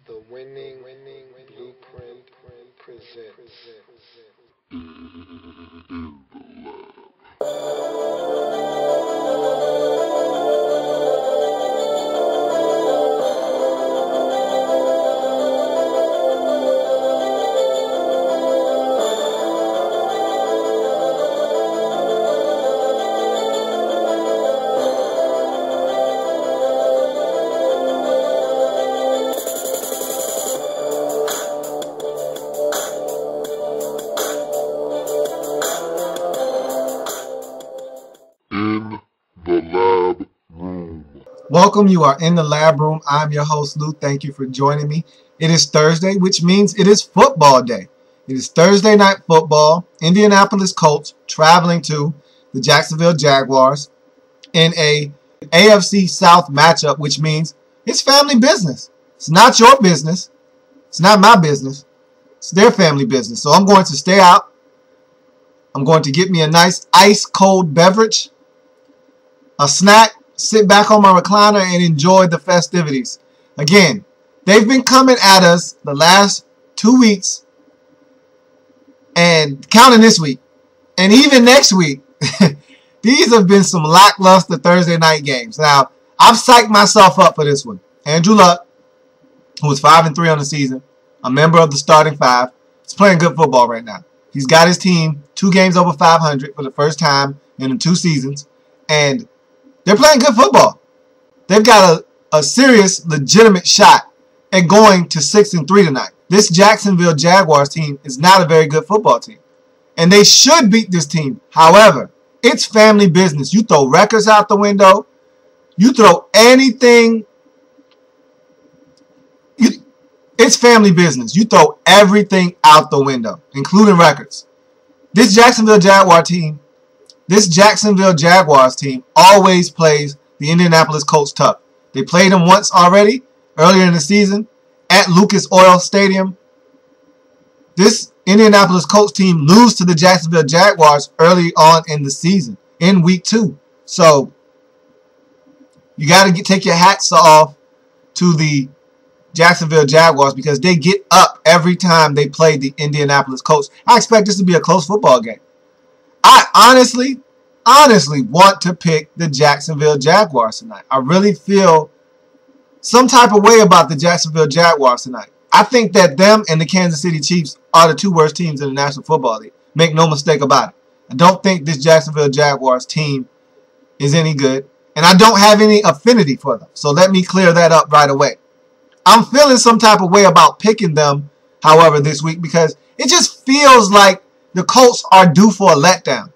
The winning blueprint presents. Welcome, you are in the lab room. I'm your host, Lou. Thank you for joining me. It is Thursday, which means it is football day. It is Thursday night football. Indianapolis Colts traveling to the Jacksonville Jaguars in a AFC South matchup, which means it's family business. It's not your business. It's not my business. It's their family business. So I'm going to stay out. I'm going to get me a nice ice-cold beverage, a snack, sit back on my recliner and enjoy the festivities. Again, they've been coming at us the last 2 weeks and counting this week and even next week. These have been some lackluster Thursday night games. Now, I've psyched myself up for this one. Andrew Luck, who is 5-3 on the season, a member of the starting five, is playing good football right now. He's got his team 2 games over 500 for the first time in 2 seasons, and they're playing good football. They've got a serious, legitimate shot at going to 6-3 tonight. This Jacksonville Jaguars team is not a very good football team, and they should beat this team. However, it's family business. You throw records out the window. You throw anything. It's family business. You throw everything out the window, including records. This Jacksonville Jaguars team always plays the Indianapolis Colts tough. They played them once already, earlier in the season, at Lucas Oil Stadium. This Indianapolis Colts team lose to the Jacksonville Jaguars early on in the season, in week 2. So, you got to take your hats off to the Jacksonville Jaguars because they get up every time they play the Indianapolis Colts. I expect this to be a close football game. I honestly want to pick the Jacksonville Jaguars tonight. I really feel some type of way about the Jacksonville Jaguars tonight. I think that them and the Kansas City Chiefs are the 2 worst teams in the National Football League. Make no mistake about it. I don't think this Jacksonville Jaguars team is any good, and I don't have any affinity for them. So let me clear that up right away. I'm feeling some type of way about picking them, however, this week because it just feels like the Colts are due for a letdown.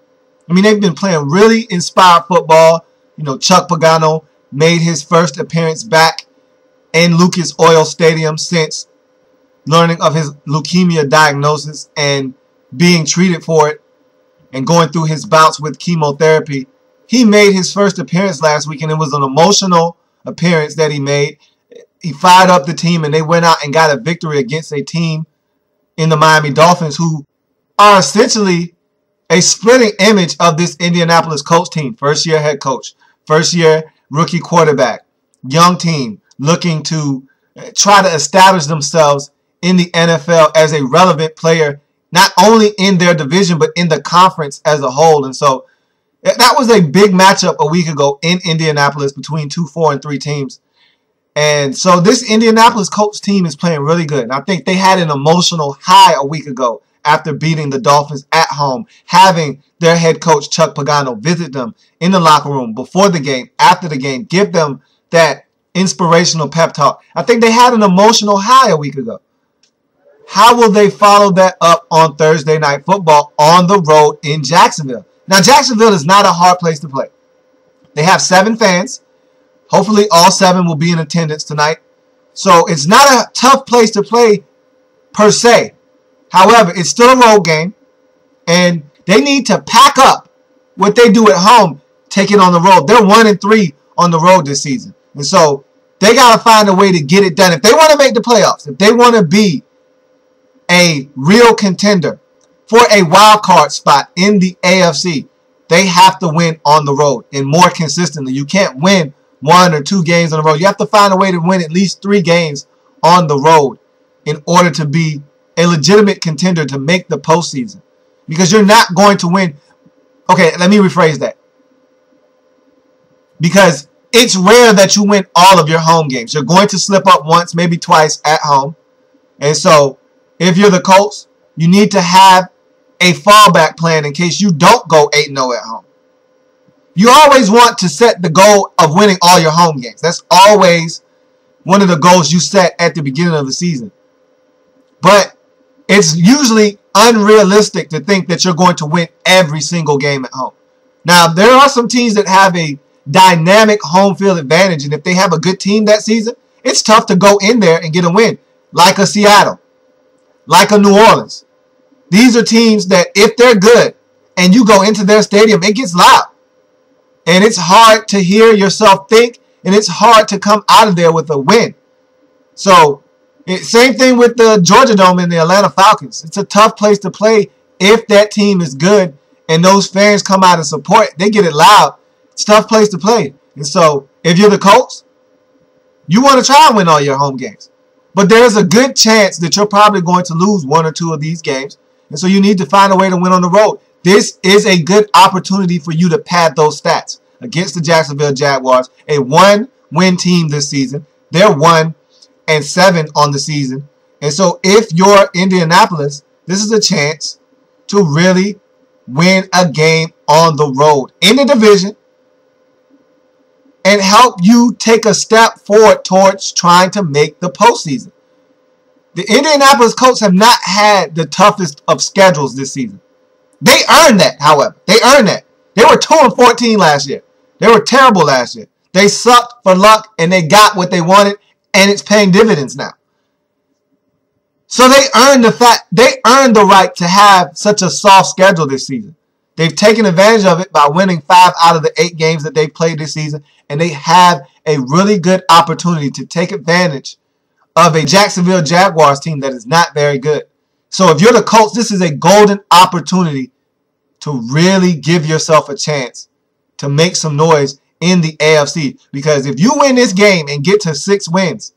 I mean, they've been playing really inspired football. You know, Chuck Pagano made his first appearance back in Lucas Oil Stadium since learning of his leukemia diagnosis and being treated for it and going through his bouts with chemotherapy. He made his first appearance last week, and it was an emotional appearance that he made. He fired up the team, and they went out and got a victory against a team in the Miami Dolphins who are essentially a splitting image of this Indianapolis Colts team. First-year head coach, first-year rookie quarterback, young team looking to try to establish themselves in the NFL as a relevant player, not only in their division, but in the conference as a whole. And so that was a big matchup a week ago in Indianapolis between 2 4-3 teams. And so this Indianapolis Colts team is playing really good. And I think they had an emotional high a week ago after beating the Dolphins at home, having their head coach Chuck Pagano visit them in the locker room before the game, after the game, give them that inspirational pep talk. I think they had an emotional high a week ago. How will they follow that up on Thursday night football on the road in Jacksonville? Now, Jacksonville is not a hard place to play. They have 7 fans. Hopefully all 7 will be in attendance tonight. So it's not a tough place to play per se. However, it's still a road game, and they need to pack up what they do at home, take it on the road. They're 1-3 on the road this season. And so they got to find a way to get it done. If they want to make the playoffs, if they want to be a real contender for a wild card spot in the AFC, they have to win on the road and more consistently. You can't win 1 or 2 games in a row. You have to find a way to win at least 3 games on the road in order to be a legitimate contender to make the postseason. Because you're not going to win. Okay, let me rephrase that. Because it's rare that you win all of your home games. You're going to slip up once, maybe twice at home. And so, if you're the Colts, you need to have a fallback plan in case you don't go 8-0 at home. You always want to set the goal of winning all your home games. That's always one of the goals you set at the beginning of the season. But it's usually unrealistic to think that you're going to win every single game at home. Now, there are some teams that have a dynamic home field advantage, and if they have a good team that season, it's tough to go in there and get a win, like a Seattle, like a New Orleans. These are teams that if they're good and you go into their stadium, it gets loud. And it's hard to hear yourself think, and it's hard to come out of there with a win. So, same thing with the Georgia Dome and the Atlanta Falcons. It's a tough place to play if that team is good and those fans come out and support. They get it loud. It's a tough place to play. And so, if you're the Colts, you want to try and win all your home games. But there's a good chance that you're probably going to lose one or two of these games. And so you need to find a way to win on the road. This is a good opportunity for you to pad those stats against the Jacksonville Jaguars, a 1-win team this season. They're 1-7 on the season. And so if you're Indianapolis, this is a chance to really win a game on the road in the division and help you take a step forward towards trying to make the postseason. The Indianapolis Colts have not had the toughest of schedules this season. They earned that, however. They earned that. They were 2-14 last year. They were terrible last year. They sucked for luck, and they got what they wanted, and it's paying dividends now. So they earned the right to have such a soft schedule this season. They've taken advantage of it by winning 5 out of the 8 games that they've played this season, and they have a really good opportunity to take advantage of a Jacksonville Jaguars team that is not very good. So if you're the Colts, this is a golden opportunity to really give yourself a chance to make some noise in the AFC. Because if you win this game and get to 6 wins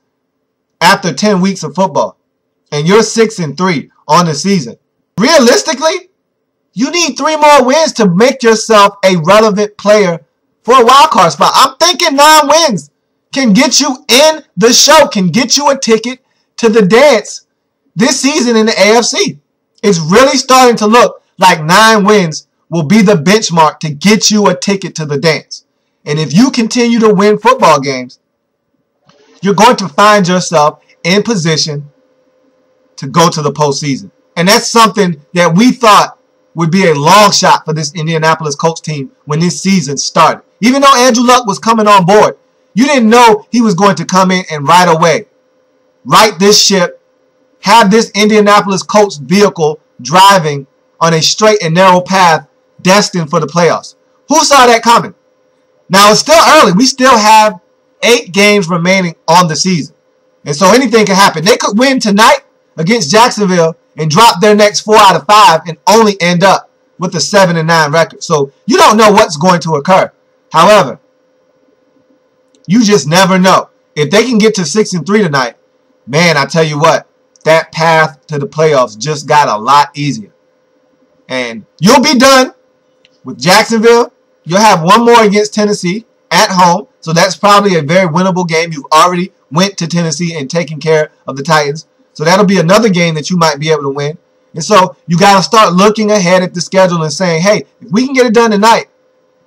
after 10 weeks of football, and you're 6-3 on the season, realistically, you need 3 more wins to make yourself a relevant player for a wild card spot. I'm thinking 9 wins can get you in the show, can get you a ticket to the dance this season in the AFC. It's really starting to look like 9 wins will be the benchmark to get you a ticket to the dance. And if you continue to win football games, you're going to find yourself in position to go to the postseason. And that's something that we thought would be a long shot for this Indianapolis Colts team when this season started. Even though Andrew Luck was coming on board, you didn't know he was going to come in and right away right this ship, have this Indianapolis Colts vehicle driving on a straight and narrow path destined for the playoffs. Who saw that coming? Now, it's still early. We still have 8 games remaining on the season. And so anything can happen. They could win tonight against Jacksonville and drop their next 4 out of 5 and only end up with a 7-9 record. So you don't know what's going to occur. However, you just never know. If they can get to 6-3 tonight, man, I tell you what, that path to the playoffs just got a lot easier. And you'll be done with Jacksonville. You'll have 1 more against Tennessee at home. So that's probably a very winnable game. You've already went to Tennessee and taken care of the Titans. So that'll be another game that you might be able to win. And so you got to start looking ahead at the schedule and saying, hey, if we can get it done tonight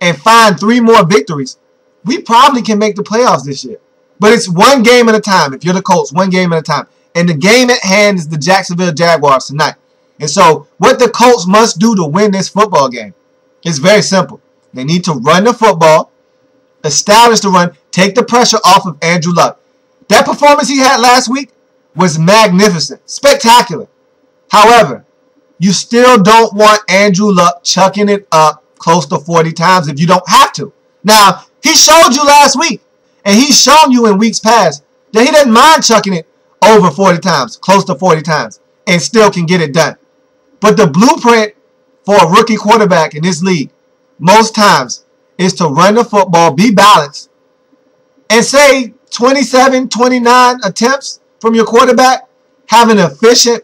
and find 3 more victories, we probably can make the playoffs this year. But it's 1 game at a time. If you're the Colts, 1 game at a time. And the game at hand is the Jacksonville Jaguars tonight. And so what the Colts must do to win this football game is very simple. They need to run the football, establish the run, take the pressure off of Andrew Luck. That performance he had last week was magnificent, spectacular. However, you still don't want Andrew Luck chucking it up close to 40 times if you don't have to. Now, he showed you last week, and he's shown you in weeks past that he doesn't mind chucking it over 40 times, close to 40 times, and still can get it done. But the blueprint for a rookie quarterback in this league, most times, is to run the football, be balanced, and say 27, 29 attempts from your quarterback, have an efficient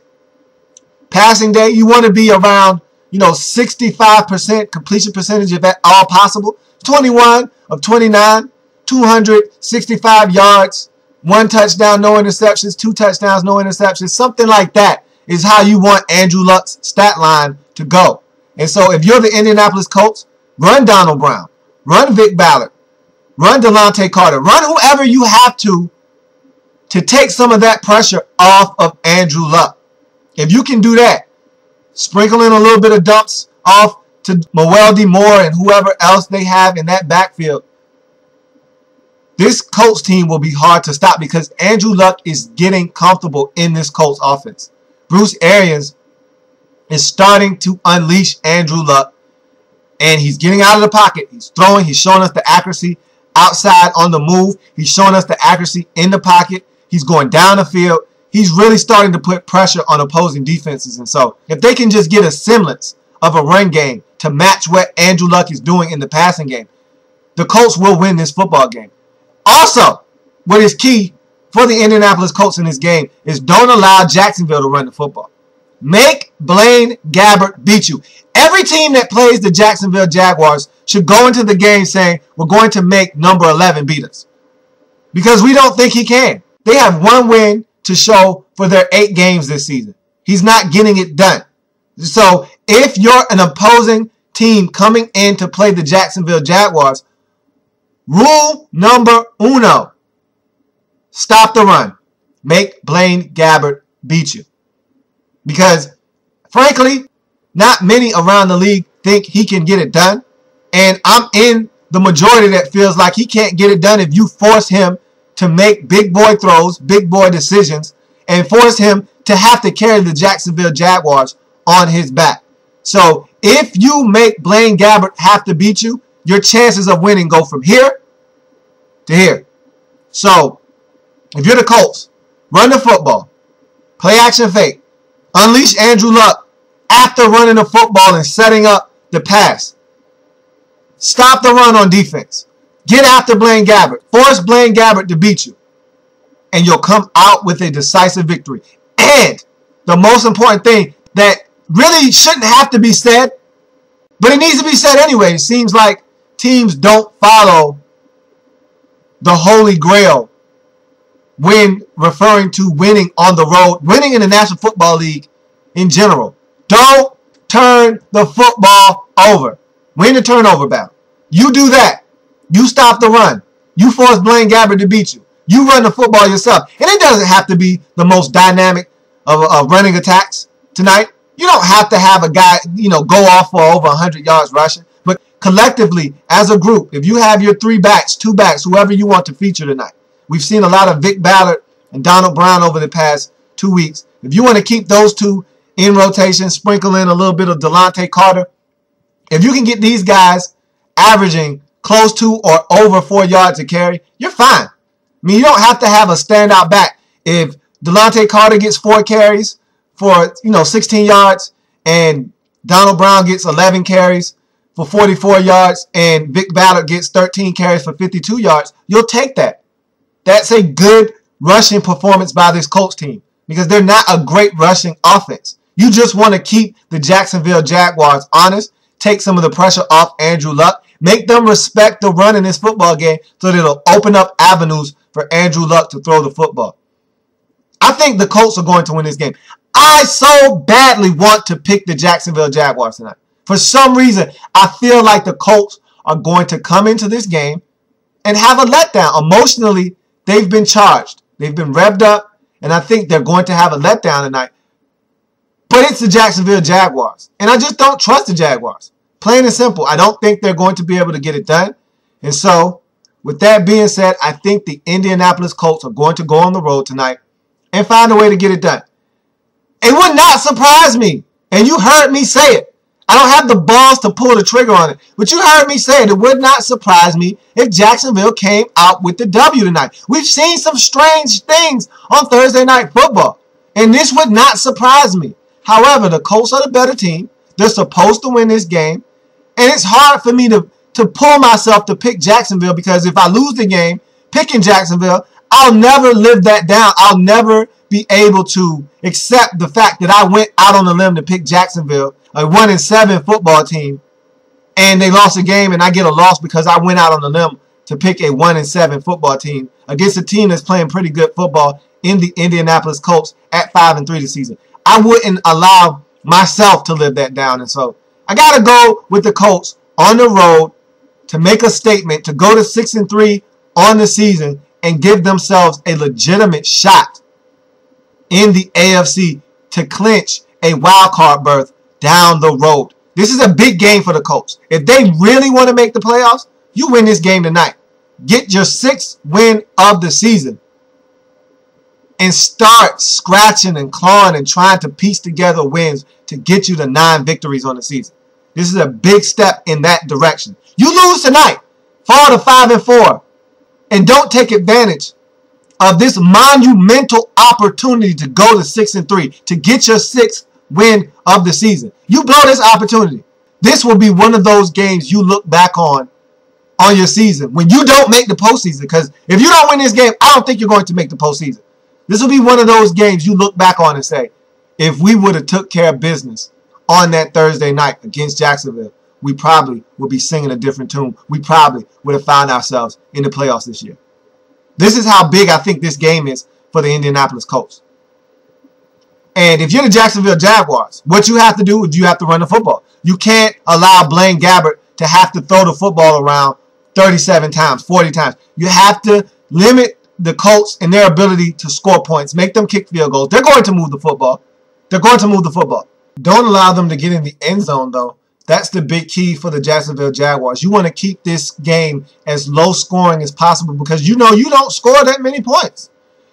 passing day. You want to be around, 65% completion percentage if at all possible. 21 of 29, 265 yards, 1 touchdown, no interceptions, 2 touchdowns, no interceptions. Something like that is how you want Andrew Luck's stat line to go. And so if you're the Indianapolis Colts, run Donald Brown, run Vic Ballard, run Delonte Carter, run whoever you have to take some of that pressure off of Andrew Luck. If you can do that, sprinkle in a little bit of dumps off to Mewelde Moore and whoever else they have in that backfield, this Colts team will be hard to stop because Andrew Luck is getting comfortable in this Colts offense. Bruce Arians is starting to unleash Andrew Luck, and he's getting out of the pocket. He's throwing. He's showing us the accuracy outside on the move. He's showing us the accuracy in the pocket. He's going down the field. He's really starting to put pressure on opposing defenses. And so if they can just get a semblance of a run game to match what Andrew Luck is doing in the passing game, the Colts will win this football game. Also, what is key for the Indianapolis Colts in this game is don't allow Jacksonville to run the football. Make Blaine Gabbert beat you. Every team that plays the Jacksonville Jaguars should go into the game saying, we're going to make number 11 beat us. Because we don't think he can. They have 1 win to show for their 8 games this season. He's not getting it done. So if you're an opposing team coming in to play the Jacksonville Jaguars, rule number 1, stop the run. Make Blaine Gabbert beat you. Because, frankly, not many around the league think he can get it done. And I'm in the majority that feels like he can't get it done if you force him to make big boy throws, big boy decisions, and force him to have to carry the Jacksonville Jaguars on his back. So if you make Blaine Gabbert have to beat you, your chances of winning go from here to here. So if you're the Colts, run the football, play action fake, unleash Andrew Luck after running the football and setting up the pass. Stop the run on defense. Get after Blaine Gabbert. Force Blaine Gabbert to beat you. And you'll come out with a decisive victory. And the most important thing that really shouldn't have to be said, but it needs to be said anyway. It seems like teams don't follow the Holy Grail when referring to winning on the road, winning in the National Football League in general. Don't turn the football over. Win the turnover battle. You do that. You stop the run. You force Blaine Gabbert to beat you. You run the football yourself. And it doesn't have to be the most dynamic of running attacks tonight. You don't have to have a guy, go off for over 100 yards rushing. But collectively, as a group, if you have your 3 backs, 2 backs, whoever you want to feature tonight. We've seen a lot of Vic Ballard and Donald Brown over the past 2 weeks. If you want to keep those 2 in rotation, sprinkle in a little bit of Delonte Carter. If you can get these guys averaging close to or over 4 yards a carry, you're fine. I mean, you don't have to have a standout back. If Delonte Carter gets 4 carries for, 16 yards and Donald Brown gets 11 carries for 44 yards and Vic Ballard gets 13 carries for 52 yards, you'll take that. That's a good rushing performance by this Colts team because they're not a great rushing offense. You just want to keep the Jacksonville Jaguars honest, take some of the pressure off Andrew Luck, make them respect the run in this football game so that it'll open up avenues for Andrew Luck to throw the football. I think the Colts are going to win this game. I so badly want to pick the Jacksonville Jaguars tonight. For some reason, I feel like the Colts are going to come into this game and have a letdown. Emotionally, they've been charged. They've been revved up, and I think they're going to have a letdown tonight. But it's the Jacksonville Jaguars, and I just don't trust the Jaguars. Plain and simple, I don't think they're going to be able to get it done. And so, with that being said, I think the Indianapolis Colts are going to go on the road tonight and find a way to get it done. It would not surprise me, and you heard me say it. I don't have the balls to pull the trigger on it, but you heard me say it. It would not surprise me if Jacksonville came out with the W tonight. We've seen some strange things on Thursday Night Football, and this would not surprise me. However, the Colts are the better team. They're supposed to win this game, and it's hard for me to pull myself to pick Jacksonville because if I lose the game picking Jacksonville, I'll never live that down. I'll never be able to accept the fact that I went out on a limb to pick Jacksonville, a 1-7 football team, and they lost a game and I get a loss because I went out on a limb to pick a 1-7 football team against a team that's playing pretty good football in the Indianapolis Colts at 5-3 this season. I wouldn't allow myself to live that down. And so I got to go with the Colts on the road to make a statement, to go to 6-3 on the season and give themselves a legitimate shot in the AFC to clinch a wild card berth down the road. This is a big game for the Colts. If they really want to make the playoffs, you win this game tonight. Get your 6th win of the season and start scratching and clawing and trying to piece together wins to get you to 9 victories on the season. This is a big step in that direction. You lose tonight, fall to 5-4, and don't take advantage of this monumental opportunity to go to 6-3, to get your 6th win of the season. You blow this opportunity. This will be one of those games you look back on your season when you don't make the postseason. Because if you don't win this game, I don't think you're going to make the postseason. This will be one of those games you look back on and say, if we would have took care of business on that Thursday night against Jacksonville, we probably would be singing a different tune. We probably would have found ourselves in the playoffs this year. This is how big I think this game is for the Indianapolis Colts. And if you're the Jacksonville Jaguars, what you have to do is you have to run the football. You can't allow Blaine Gabbert to have to throw the football around 37 times, 40 times. You have to limit the Colts and their ability to score points, make them kick field goals. They're going to move the football. They're going to move the football. Don't allow them to get in the end zone, though. That's the big key for the Jacksonville Jaguars. You want to keep this game as low scoring as possible because you know you don't score that many points.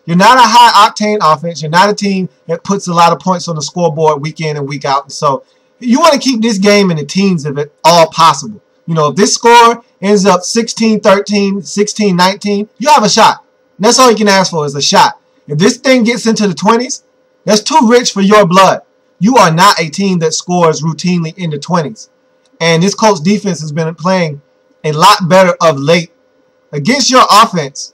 You're not a high-octane offense. You're not a team that puts a lot of points on the scoreboard week in and week out. And so you want to keep this game in the teens if at all possible. You know, if this score ends up 16-13, 16-19, you have a shot. And that's all you can ask for is a shot. If this thing gets into the 20s, that's too rich for your blood. You are not a team that scores routinely in the 20s. And this Colts defense has been playing a lot better of late. Against your offense,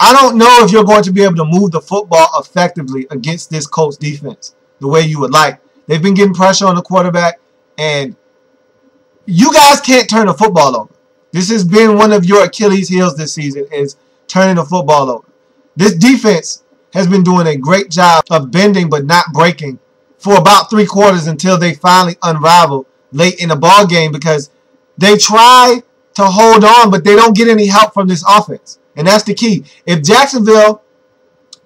I don't know if you're going to be able to move the football effectively against this Colts defense the way you would like. They've been getting pressure on the quarterback, and you guys can't turn the football over. This has been one of your Achilles heels this season, is turning the football over. This defense has been doing a great job of bending but not breaking for about 3 quarters until they finally unravel late in the ball game because they try to hold on, but they don't get any help from this offense. And that's the key. If Jacksonville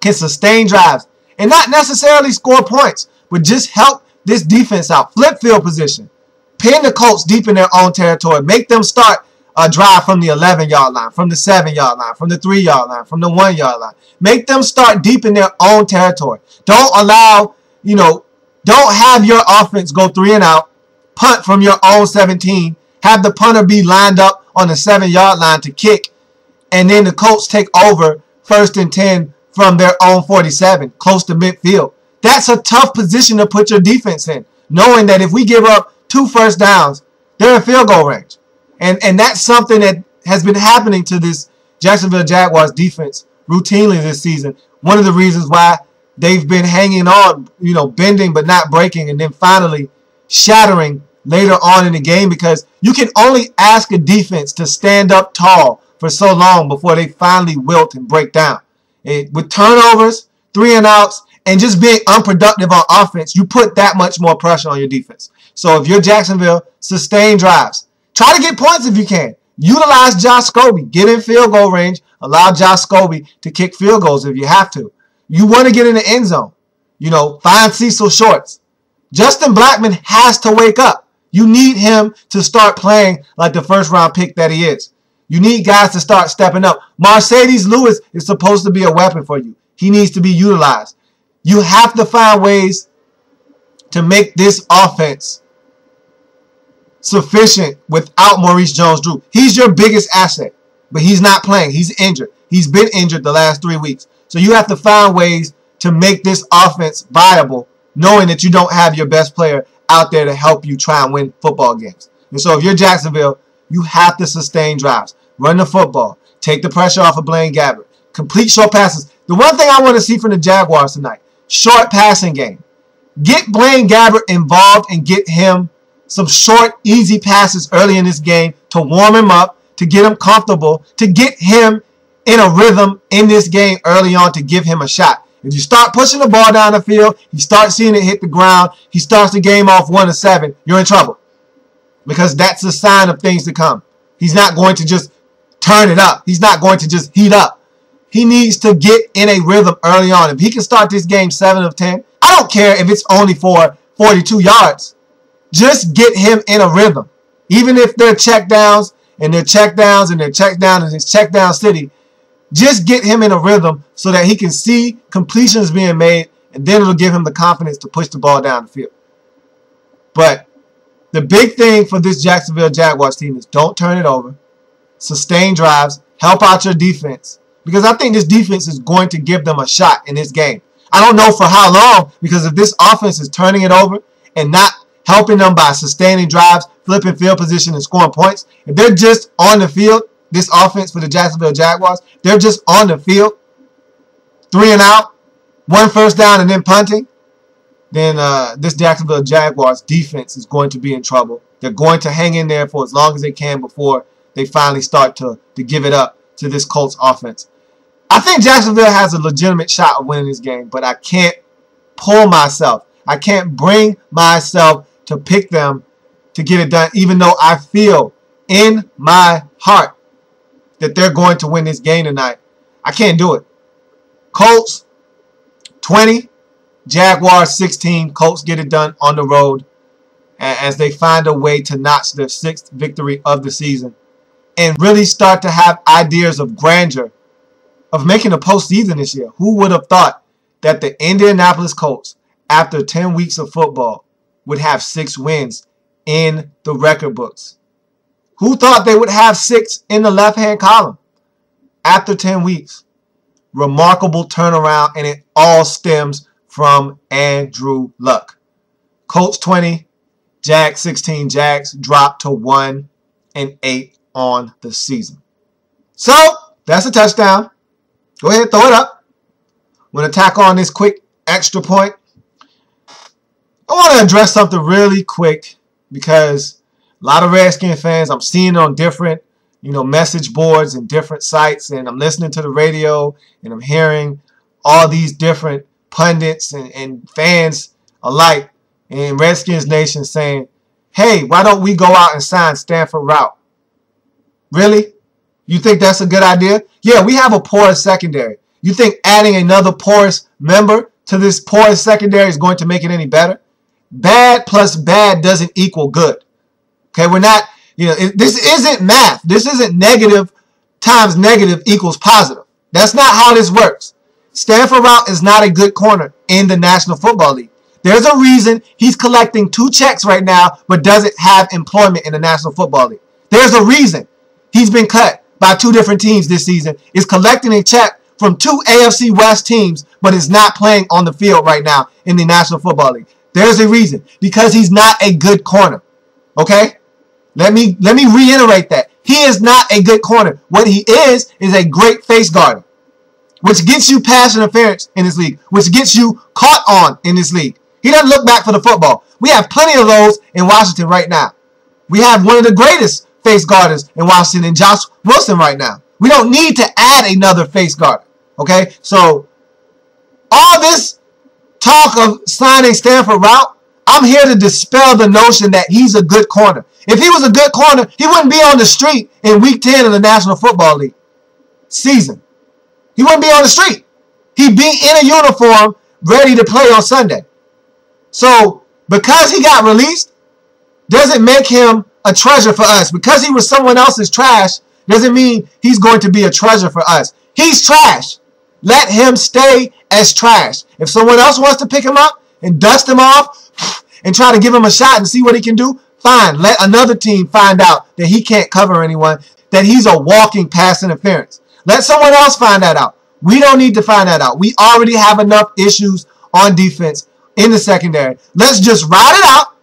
can sustain drives and not necessarily score points, but just help this defense out, flip field position, pin the Colts deep in their own territory, make them start a drive from the 11-yard line, from the 7-yard line, from the 3-yard line, from the 1-yard line. Make them start deep in their own territory. Don't allow, don't have your offense go 3 and out, punt from your own 17, have the punter be lined up on the 7-yard line to kick, and then the Colts take over 1st and 10 from their own 47, close to midfield. That's a tough position to put your defense in, knowing that if we give up 2 first downs, they're in field goal range. And that's something that has been happening to this Jacksonville Jaguars defense routinely this season. One of the reasons why they've been hanging on, bending but not breaking, and then finally shattering later on in the game, because you can only ask a defense to stand up tall for so long before they finally wilt and break down. With turnovers, 3 and outs, and just being unproductive on offense, you put that much more pressure on your defense. So if you're Jacksonville, sustain drives. Try to get points if you can. Utilize Josh Scobie. Get in field goal range. Allow Josh Scobie to kick field goals if you have to. You want to get in the end zone. Find Cecil Shorts. Justin Blackmon has to wake up. You need him to start playing like the first-round pick that he is. You need guys to start stepping up. Mercedes Lewis is supposed to be a weapon for you. He needs to be utilized. You have to find ways to make this offense sufficient without Maurice Jones-Drew. He's your biggest asset, but he's not playing. He's injured. He's been injured the last 3 weeks. So you have to find ways to make this offense viable, knowing that you don't have your best player out there to help you try and win football games. And so if you're Jacksonville, you have to sustain drives. Run the football. Take the pressure off of Blaine Gabbert. Complete short passes. The one thing I want to see from the Jaguars tonight, short passing game. Get Blaine Gabbert involved and get him some short, easy passes early in this game to warm him up, to get him comfortable, to get him in a rhythm in this game early on to give him a shot. If you start pushing the ball down the field, you start seeing it hit the ground, he starts the game off 1-7, you're in trouble. Because that's a sign of things to come. He's not going to just turn it up. He's not going to just heat up. He needs to get in a rhythm early on. If he can start this game 7 of 10, I don't care if it's only for 42 yards. Just get him in a rhythm. Even if they're check downs and they're check downs and they're check down and it's check down city, just get him in a rhythm so that he can see completions being made, and then it'll give him the confidence to push the ball down the field. But the big thing for this Jacksonville Jaguars team is don't turn it over. Sustain drives. Help out your defense. Because I think this defense is going to give them a shot in this game. I don't know for how long, because if this offense is turning it over and not helping them by sustaining drives, flipping field position, and scoring points, if they're just on the field, this offense for the Jacksonville Jaguars, they're just on the field, 3 and out, 1 first down and then punting, then this Jacksonville Jaguars defense is going to be in trouble. They're going to hang in there for as long as they can before they finally start to give it up to this Colts offense. I think Jacksonville has a legitimate shot of winning this game, but I can't pull myself. I can't bring myself to pick them to get it done, even though I feel in my heart that they're going to win this game tonight. I can't do it. Colts 20, Jaguars 16. Colts get it done on the road as they find a way to notch their 6th victory of the season and really start to have ideas of grandeur of making a postseason this year. Who would have thought that the Indianapolis Colts, after 10 weeks of football, would have 6 wins in the record books? Who thought they would have 6 in the left-hand column after 10 weeks? Remarkable turnaround, and it all stems from Andrew Luck. Colts 20, Jags 16. Jags drop to 1-8 on the season. So, that's a touchdown. Go ahead, throw it up. I'm going to tack on this quick extra point. I want to address something really quick because a lot of Redskins fans, I'm seeing it on different, message boards and different sites, and I'm listening to the radio and I'm hearing all these different pundits and fans alike in Redskins Nation saying, hey, why don't we go out and sign Stanford Routt? Really? You think that's a good idea? Yeah, we have a porous secondary. You think adding another porous member to this porous secondary is going to make it any better? Bad plus bad doesn't equal good. Okay, we're not, this isn't math. This isn't negative times negative equals positive. That's not how this works. Stanford Routt is not a good corner in the National Football League. There's a reason he's collecting 2 checks right now but doesn't have employment in the National Football League. There's a reason he's been cut by 2 different teams this season, is collecting a check from 2 AFC West teams, but is not playing on the field right now in the National Football League. There's a reason. Because he's not a good corner. Okay? Let me reiterate that. He is not a good corner. What he is a great face guarder, which gets you pass interference in this league, which gets you caught on in this league. He doesn't look back for the football. We have plenty of those in Washington right now. We have one of the greatest face guarders in Washington in Josh Wilson right now. We don't need to add another face guard. Okay? So, all this talk of signing Stanford Routt, I'm here to dispel the notion that he's a good corner. If he was a good corner, he wouldn't be on the street in Week 10 of the National Football League season. He wouldn't be on the street. He'd be in a uniform ready to play on Sunday. So, because he got released, doesn't make him a treasure for us. Because he was someone else's trash, doesn't mean he's going to be a treasure for us. He's trash. Let him stay as trash. If someone else wants to pick him up and dust him off and try to give him a shot and see what he can do, fine. Let another team find out that he can't cover anyone, that he's a walking pass interference. Let someone else find that out. We don't need to find that out. We already have enough issues on defense in the secondary. Let's just ride it out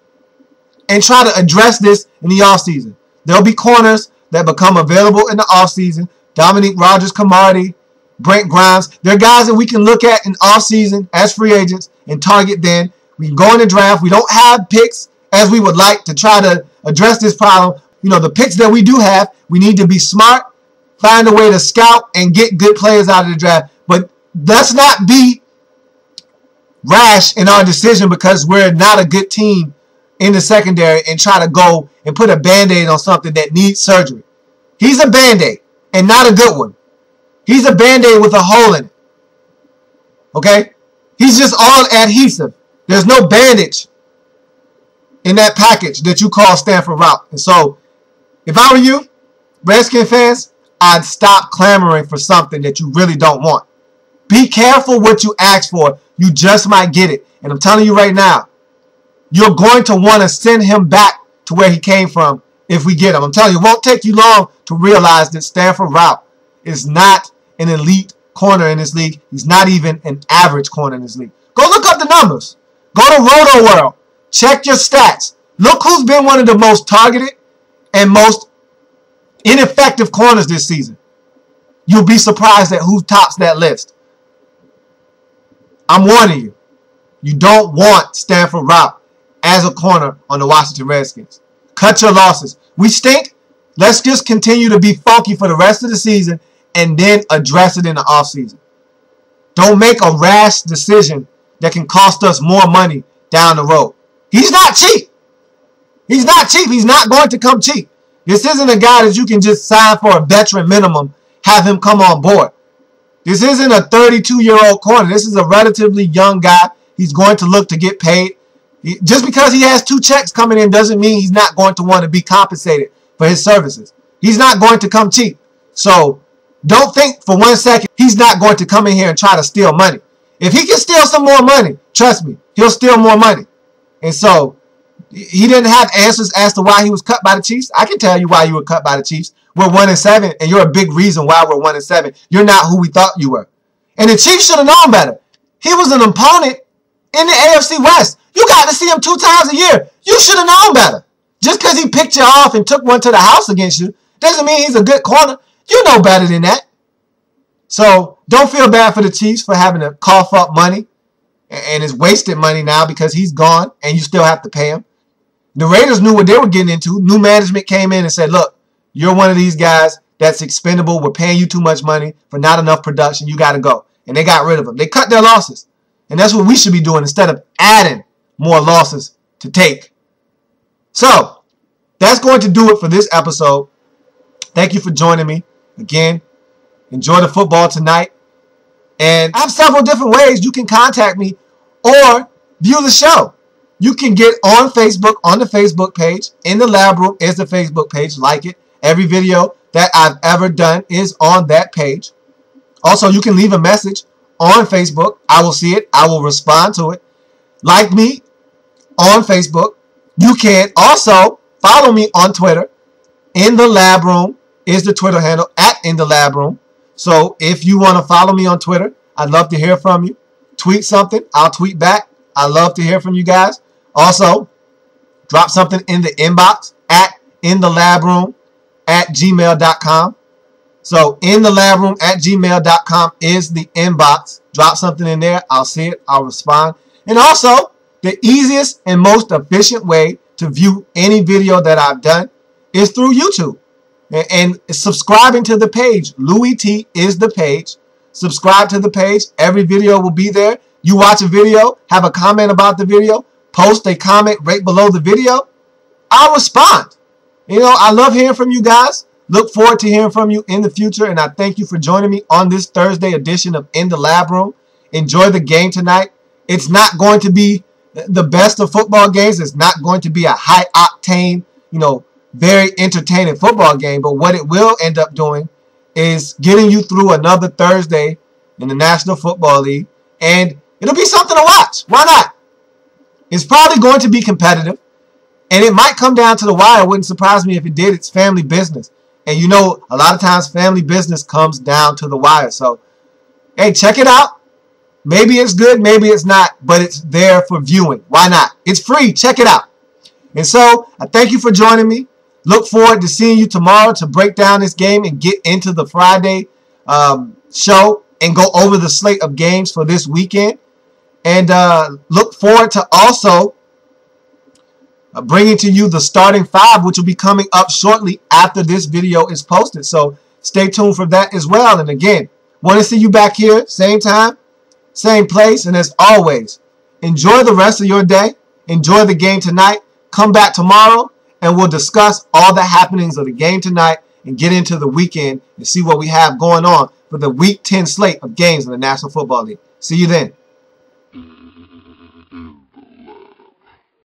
and try to address this in the offseason. There'll be corners that become available in the offseason Dominique Rodgers-Cromartie, Brent Grimes. They're guys that we can look at in offseason as free agents and target then. We can go in the draft. We don't have picks as we would like to try to address this problem. You know, the picks that we do have, we need to be smart, find a way to scout and get good players out of the draft. But let's not be rash in our decision because we're not a good team in the secondary and try to go and put a Band-Aid on something that needs surgery. He's a Band-Aid and not a good one. He's a Band-Aid with a hole in it. Okay? He's just all adhesive. There's no bandage in that package that you call Stanford Routt. And so, if I were you, Redskin fans, I'd stop clamoring for something that you really don't want. Be careful what you ask for. You just might get it. And I'm telling you right now, you're going to want to send him back to where he came from if we get him. I'm telling you, it won't take you long to realize that Stanford Routt is not an elite corner in this league. He's not even an average corner in this league. Go look up the numbers. Go to Roto World. Check your stats. Look who's been one of the most targeted and most ineffective corners this season. You'll be surprised at who tops that list. I'm warning you. You don't want Stanford Routt as a corner on the Washington Redskins. Cut your losses. We stink. Let's just continue to be funky for the rest of the season and then address it in the offseason. Don't make a rash decision that can cost us more money down the road. He's not cheap. He's not cheap. He's not going to come cheap. This isn't a guy that you can just sign for a veteran minimum, have him come on board. This isn't a 32-year-old corner. This is a relatively young guy. He's going to look to get paid. Just because he has 2 checks coming in doesn't mean he's not going to want to be compensated for his services. He's not going to come cheap. So don't think for 1 second he's not going to come in here and try to steal money. If he can steal some more money, trust me, he'll steal more money. And so he didn't have answers as to why he was cut by the Chiefs. I can tell you why you were cut by the Chiefs. We're 1-7, and you're a big reason why we're 1-7. You're not who we thought you were. And the Chiefs should have known better. He was an opponent in the AFC West. You got to see him 2 times a year. You should have known better. Just because he picked you off and took one to the house against you doesn't mean he's a good corner. You know better than that. So don't feel bad for the Chiefs for having to cough up money. And it's wasted money now because he's gone and you still have to pay him. The Raiders knew what they were getting into. New management came in and said, look, you're one of these guys that's expendable. We're paying you too much money for not enough production. You got to go. And they got rid of him. They cut their losses. And that's what we should be doing instead of adding more losses to take. So that's going to do it for this episode. Thank you for joining me. Again, enjoy the football tonight. And I have several different ways you can contact me or view the show. You can get on Facebook, on the Facebook page. In the Lab Room is the Facebook page. Like it. Every video that I've ever done is on that page. Also, you can leave a message on Facebook. I will see it. I will respond to it. Like me on Facebook. You can also follow me on Twitter. In the Lab Room is the Twitter handle, @In the Lab Room. So if you want to follow me on Twitter, I'd love to hear from you. Tweet something. I'll tweet back. I love to hear from you guys. Also, drop something in the inbox @inthelabroom@gmail.com. So inthelabroom@gmail.com is the inbox. Drop something in there. I'll see it. I'll respond. And also, the easiest and most efficient way to view any video that I've done is through YouTube. And subscribing to the page. Louis T is the page. Subscribe to the page. Every video will be there. You watch a video, have a comment about the video, post a comment right below the video. I'll respond. You know, I love hearing from you guys. Look forward to hearing from you in the future. And I thank you for joining me on this Thursday edition of In the Lab Room. Enjoy the game tonight. It's not going to be the best of football games. It's not going to be a high octane, very entertaining football game, but what it will end up doing is getting you through another Thursday in the National Football League, and it'll be something to watch. Why not? It's probably going to be competitive, and it might come down to the wire. It wouldn't surprise me if it did. It's family business, and a lot of times family business comes down to the wire. So, hey, check it out. Maybe it's good, maybe it's not, but it's there for viewing. Why not? It's free. Check it out. And so, I thank you for joining me. Look forward to seeing you tomorrow to break down this game and get into the Friday show and go over the slate of games for this weekend. And look forward to also bringing to you the starting five, which will be coming up shortly after this video is posted. So stay tuned for that as well. And again, want to see you back here, same time, same place. And as always, enjoy the rest of your day. Enjoy the game tonight. Come back tomorrow, and we'll discuss all the happenings of the game tonight and get into the weekend and see what we have going on for the Week 10 slate of games in the National Football League. See you then.